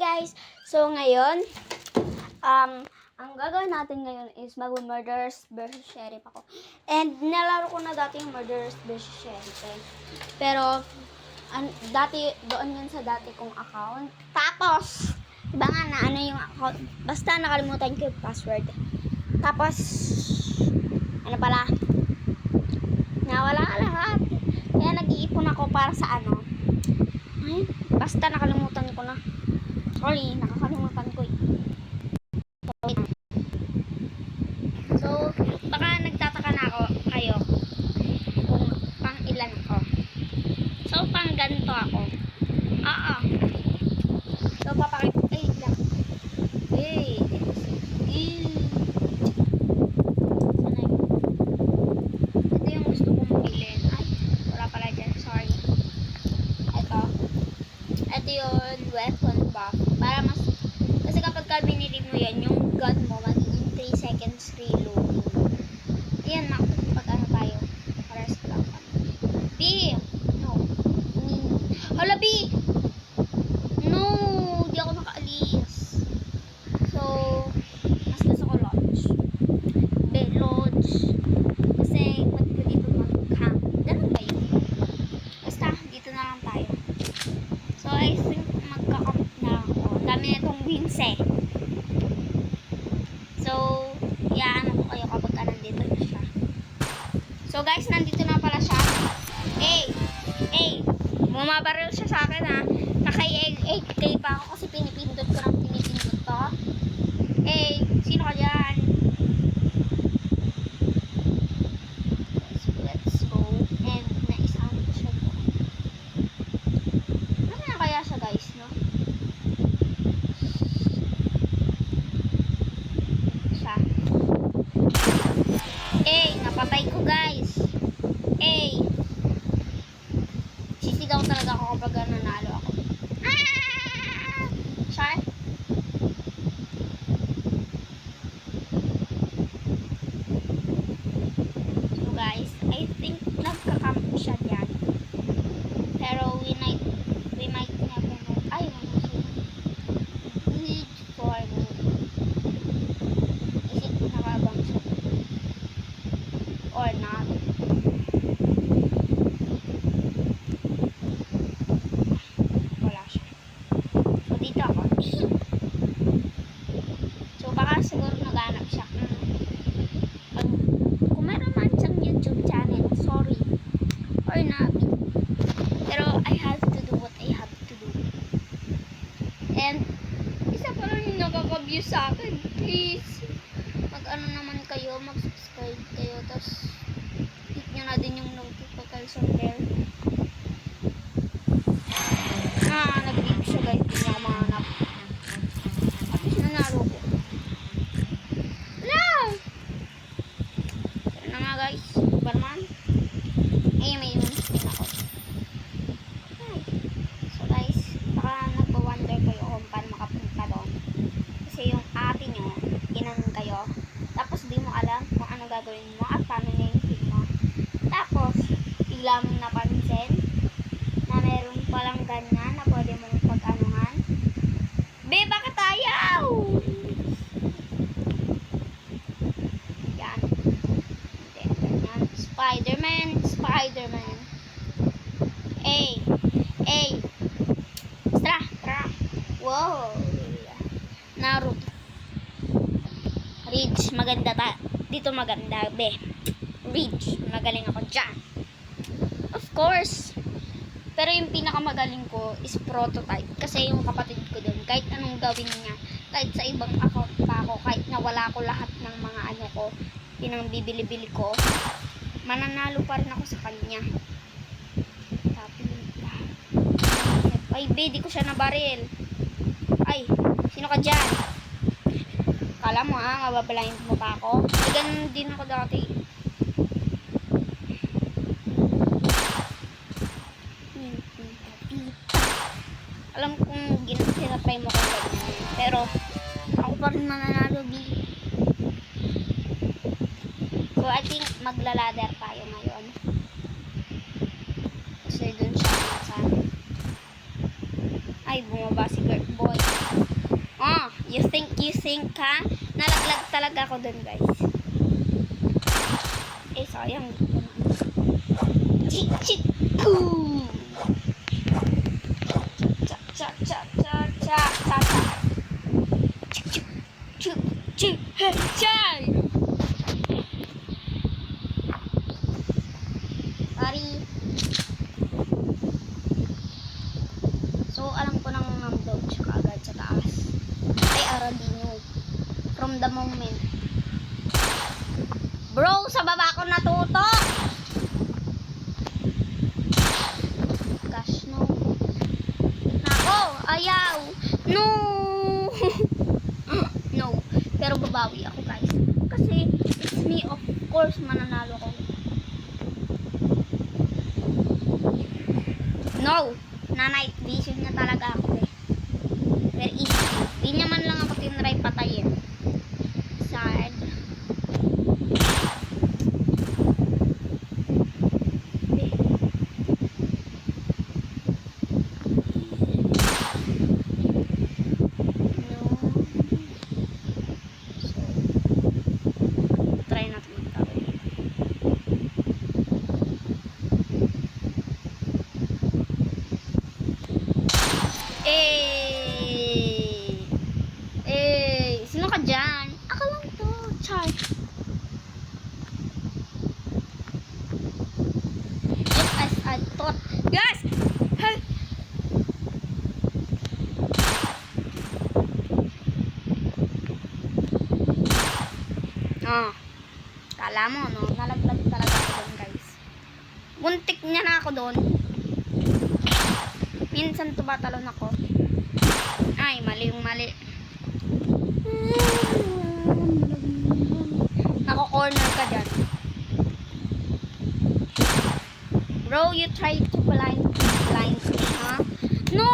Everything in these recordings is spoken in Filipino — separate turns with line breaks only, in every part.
guys! So ngayon, ang gagawin natin ngayon is mag-murderers versus sheriff ako. And nalaro ko na dati yung murderers versus sheriff Pero, dati, doon yun sa dati kong account. Tapos, diba nga na ano yung account? Basta nakalimutan ko yung password. Tapos, ano pala? Nawala lahat. Kaya nag-iipon ako para sa ano. Ay, basta nakalimutan ko na. Sorry, nakakalimutan ko eh. So, baka nagtataka na kayo kung pang ilan ako. So, pang ganito ako. So, papakita. Sana yun. Ito yung gusto kong bilhin. Ay, wala pala dyan. Sorry. Ito yung weapon buff. Para mas, kasi kapag binili mo yan, yung gun mo, magiging 3 seconds reloading. Ayan, makapag ano tayo. Rest lang kami. B! No. Hala, B! No! Di ako nakaalis. So, mas gusto ko launch. B, launch. Kasi, ba't ko dito mag-camp? Ganun ba yun? Basta, dito na lang tayo. So, I think magka-camp na ako. Dami na itong wings eh. So, ano ko kayo kapag nandito na siya. So, guys, nandito na pala siya. Bumabaril siya sa akin ha. Naka-8k pa ako kasi pinipindot ko ng pinipindot to. Sino ka dyan? Let's go. And, naisama ko siya doon. Ano na kaya siya, guys, no? Siya. Napatay ko, guys. Sisigaw talaga ako kapag nanalo ako. Siya. So, guys, I think nagka-camp siya dyan. Pero we might never know. Ay, ano siya? Need for isip nakabang siya. Or not. Wala siya. So, dito ako. So, baka siguro naghanap siya. Kung meron man siyang YouTube channel, sorry. Or not. Pero, I have to do what I have to do. And, isa pa lang yung nakaka-view sa akin. Please. Mag-ano naman kayo, mag-subscribe kayo, tapos hit nyo na din yung notification bell. Nag-leave siya, guys. Hindi niya ako mahanap. At least nanalo ko. Wala! Pero na nga, guys. Barman. May wins din ako. So, guys, baka nagpa-wonder kayo kung paano makapunta doon. Kasi yung ate nyo, inanon kayo. Tapos, di mo alam kung ano gagawin mo at paano na yung team mo. Tapos, bigla mong napansin na meron palang ganyan na pwede mong pag-anuhan. Be, bakit ayaw? Yan. Ganyan. Spider-Man. Tara. Wow. Naruto. Ridge, maganda dito maganda, be. Ridge, magaling ako dyan. Of course. Pero yung pinakamagaling ko is prototype. Kasi yung kapatid ko dun, kahit anong gawin niya, kahit sa ibang account pa ako, kahit nawala ko lahat ng mga ano ko, pinangbibili-bili ko, mananalo pa rin ako sa kanya. Ay, be, di ko siya nabaril. Ay, sino ka dyan? Kala mo mababalayin mo pa ako. Ganun din ako dati. Alam kong ginatry mo kung ganyan. Pero, ako pa rin mananalo, B. So, I think maglalader tayo ngayon. Kasi dun siya nasa. Ay, bumaba si Boy. You think ha? Nalaglag talaga ako dun, guys. Eh, sayang. Chit! Boom! Cha! Chuk! Chay! Sorry. So, alam ko nang nandun siya kaagad sa taas. Ay, Aradino. From the moment. Bro, sa baba ko natuto! Gosh, no. Nako, ayaw! No! No. Pero babawi ako, guys. Kasi, it's me, of course, mananalo ko. No! Na-night vision na talaga ako eh. Very easy. Di niya man lang ako tinry patayin. Sad. No. So, try natin magtawid. Sino ka dyan? Ako lang to, Char. Just as I thought. Yes! Hey! Oh. Kala mo, no? Nalaglag talaga ako doon, guys. Buntik niya na ako doon. Minsan tumatalon ako. Ay, mali. Nako-corner ka dyan. Bro, you tried to blind me, ha? No!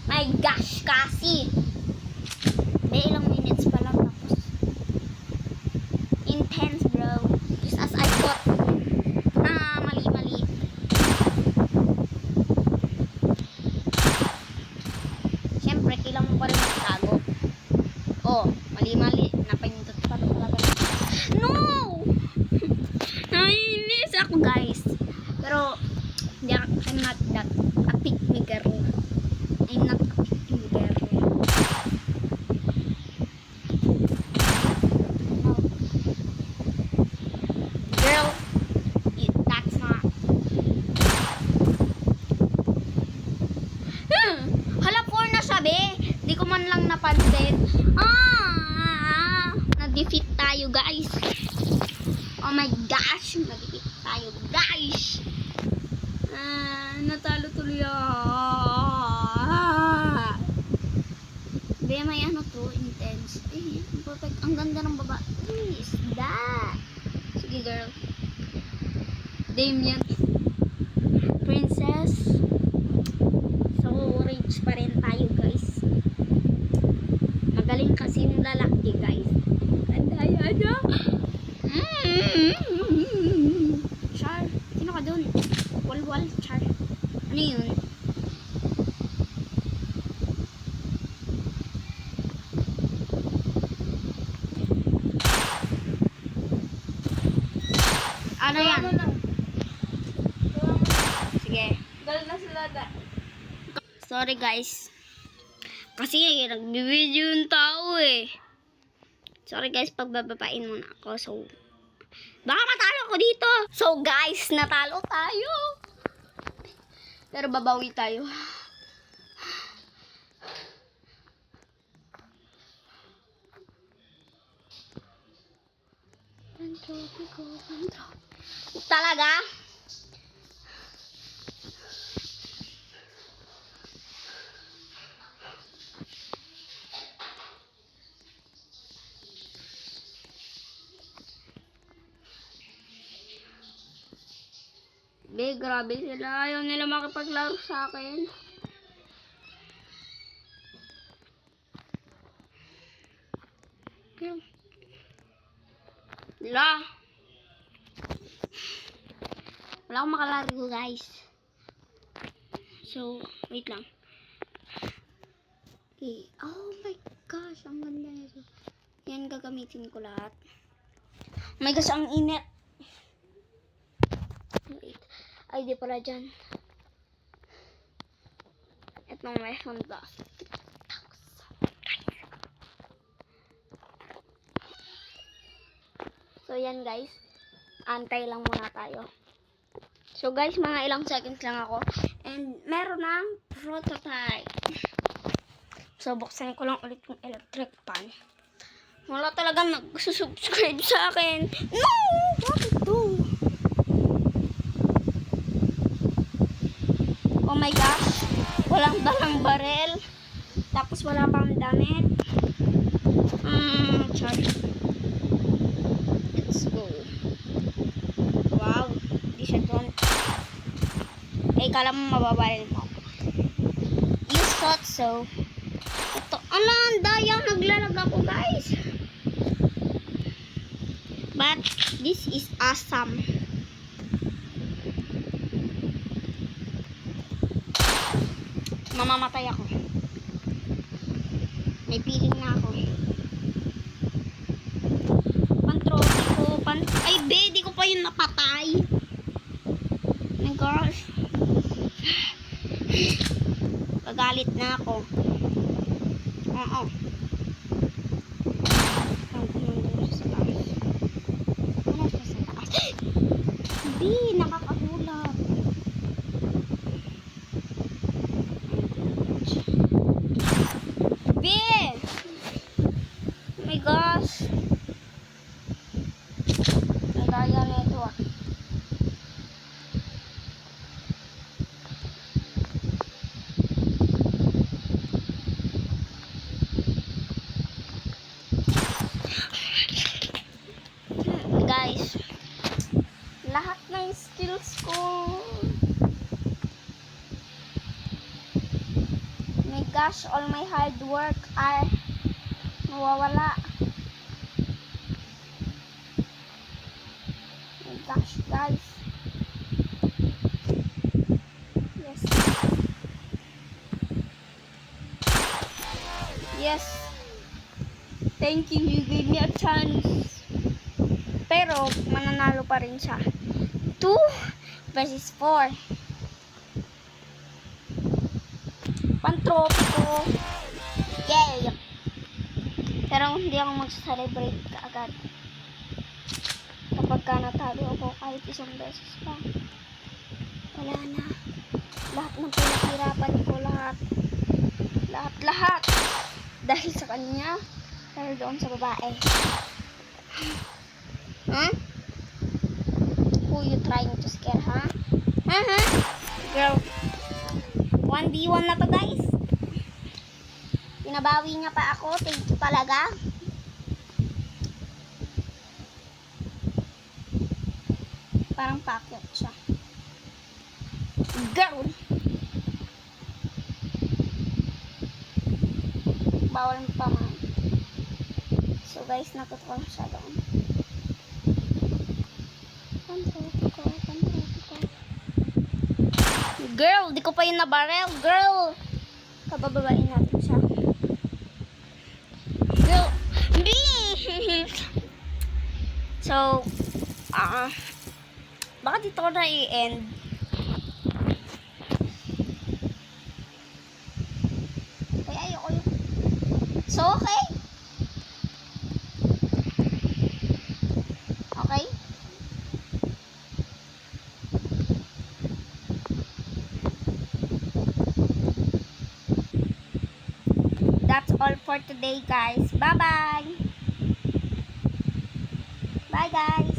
My gosh, kasi. Ilang minutes pa lang tapos. Intense, bro. Just as I thought. Mali. Siyempre, kailangan mo pa rin magtago. Oh, mali. Napindot pa rin talaga. No! Naiinis ako, guys. Pero, I'm not that a pick me girl. I'm not a pick me girl. No. Girl, that's not. Hala, 4 na siya, be. Di ko man lang napansin. Na-defeat tayo, guys. Oh my gosh, na-defeat tayo, guys. Natalo tuloy be, may ano to, intense. Perfect. Ang ganda ng baba. Is that? Sige, girl. Damien. Princess. So, rich pa rin tayo, guys. Magaling kasi yung lalaki, guys. Ganda. Char. Sino ka dun? Walwal, Char. Ano yun? Ano yan? Sige.
Dal na sila da.
Sorry, guys. Kasi nagbibideo yung tao eh. Sorry, guys. Pagbabapain muna ako. So, baka matalo ko dito. So, guys, natalo tayo. Pero babawi tayo. Talaga? Be, grabe sila. Ayaw nila makipaglaro sa akin. Wala. Wala akong makalaro, guys. So, wait lang. Okay. Oh my gosh, ang ganda nito. Yan, gagamitin ko lahat. Oh my gosh, ang init. Wait. Ay, di pala dyan. Itong weapon buff. So, yan guys. Antay lang muna tayo. So, guys, mga ilang seconds lang ako. And, meron ng prototype. So, buksan ko lang ulit yung electric pan. Wala talagang nag-subscribe sa akin. No! Bakit to? Oh my gosh. Walang dalang barel. Tapos wala pang damit. Sorry. Let's go. Wow. Di siya doon. Eh, kala mo mababaril mo. You thought so. Ito. Ala, ang dayang naglalag ako, guys. But, this is awesome. Mamamatay ako. May feeling na ako. Pantrophy ko. Ay, be, di ko pa yun napatay. Oh my gosh. Pagalit na ako. Oo. Be, nakakahulap. Be! Oh my gosh. Ang daya na ito ah. Guys, lahat ng skills ko. My gosh, all my hard work ay nawawala. My gosh, guys. Yes. Yes. Thank you, you gave me a chance. Pero, mananalo pa rin siya. 2 versus 4. Pantrophy ko. Yay! Pero hindi ako mag-celebrate kaagad. Kapag ka natalo ako kahit isang beses pa. Wala na. Lahat ng pinaghirapan ko, lahat. Lahat. Dahil sa kanya. Dahil doon sa babae. Huh? Who you trying to scare, huh? Girl. 1v1 na to, guys. Pinabawi niya pa ako. Thank you talaga. Parang packet siya. Girl! Bawal mo pa man. So guys, natutuwa siya doon. Pantrophy ko. Girl! Di ko pa yun nabarel. Girl! Kabababain natin siya. Girl! So, baka dito ko na i-end. Ay, ayoko yun. So, okay? Okay? That's all for today, guys. Bye-bye! Bye, guys!